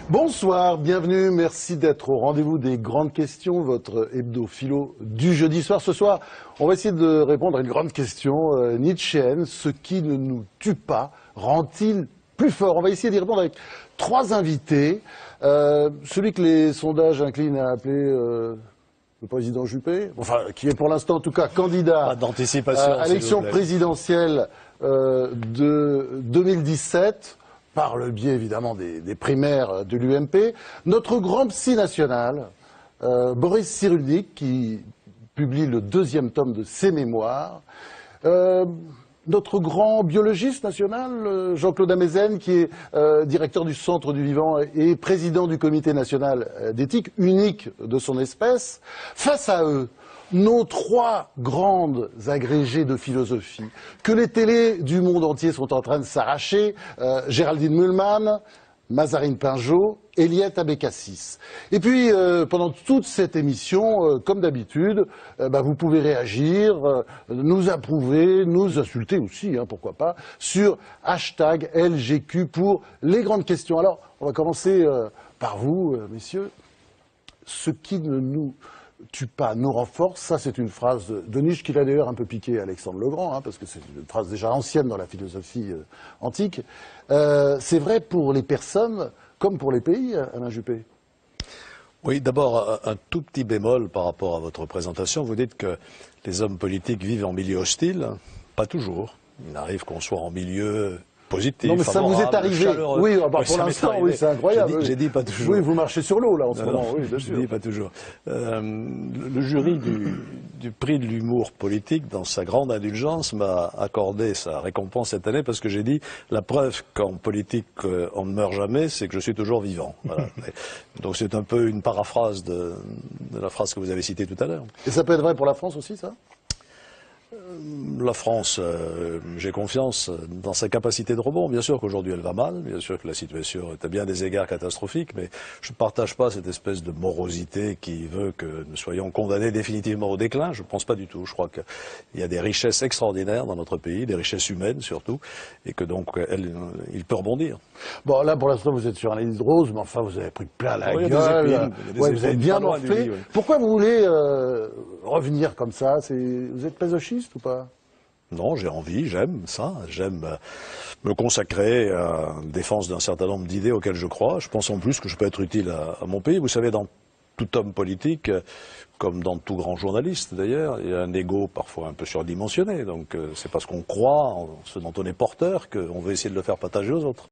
Bonsoir, bienvenue, merci d'être au rendez-vous des grandes questions, votre hebdo philo du jeudi soir. Ce soir, on va essayer de répondre à une grande question nietzschéenne. Ce qui ne nous tue pas rend-il plus fort? On va essayer d'y répondre avec trois invités. Celui que les sondages inclinent à appeler le président Juppé, enfin, qui est pour l'instant en tout cas candidat à l'élection présidentielle de 2017. Par le biais évidemment des primaires de l'UMP, notre grand psy national, Boris Cyrulnik, qui publie le deuxième tome de ses mémoires, notre grand biologiste national, Jean-Claude Amezen, qui est directeur du Centre du Vivant et président du Comité national d'éthique, unique de son espèce. Face à eux, nos trois grandes agrégées de philosophie, que les télés du monde entier sont en train de s'arracher, Géraldine Mühlmann, Mazarine Pinjot, Eliette Abécassis. Et puis, pendant toute cette émission, comme d'habitude, vous pouvez réagir, nous approuver, nous insulter aussi, pourquoi pas, sur hashtag LGQ pour les grandes questions. Alors, on va commencer par vous, messieurs. Ce qui ne nous tue pas nous renforce, ça c'est une phrase de Nietzsche qui l'a d'ailleurs un peu piqué à Alexandre le Grand, parce que c'est une phrase déjà ancienne dans la philosophie antique. C'est vrai pour les personnes comme pour les pays, Alain Juppé. Oui, d'abord un tout petit bémol par rapport à votre présentation. Vous dites que les hommes politiques vivent en milieu hostile. Pas toujours. Il arrive qu'on soit en milieu positif, non, mais ça vous est arrivé. Chaleureux. Oui, pour l'instant, oui, c'est incroyable. J'ai dit pas toujours. Oui, vous marchez sur l'eau, là, en ce moment. Oui, bien sûr. Je dis pas toujours. Le jury du prix de l'humour politique, dans sa grande indulgence, m'a accordé sa récompense cette année parce que j'ai dit la preuve qu'en politique, on ne meurt jamais, c'est que je suis toujours vivant. Voilà. Donc c'est un peu une paraphrase de la phrase que vous avez citée tout à l'heure. Et ça peut être vrai pour la France aussi, ça? La France, j'ai confiance dans sa capacité de rebond. Bien sûr qu'aujourd'hui elle va mal, bien sûr que la situation est à bien des égards catastrophique, mais je ne partage pas cette espèce de morosité qui veut que nous soyons condamnés définitivement au déclin. Je ne pense pas du tout. Je crois qu'il y a des richesses extraordinaires dans notre pays, des richesses humaines surtout, et que donc il peut rebondir. Bon, là pour l'instant vous êtes sur un lit de rose, mais enfin vous avez pris plein la gueule. Vous avez bien morflé. Oui. Pourquoi vous voulez revenir comme ça? Vous êtes masochiste ou pas? Non, j'ai envie, j'aime ça, j'aime me consacrer à la défense d'un certain nombre d'idées auxquelles je crois. Je pense en plus que je peux être utile à mon pays. Vous savez, dans tout homme politique, comme dans tout grand journaliste d'ailleurs, il y a un ego parfois un peu surdimensionné. Donc c'est parce qu'on croit en ce dont on est porteur qu'on veut essayer de le faire partager aux autres.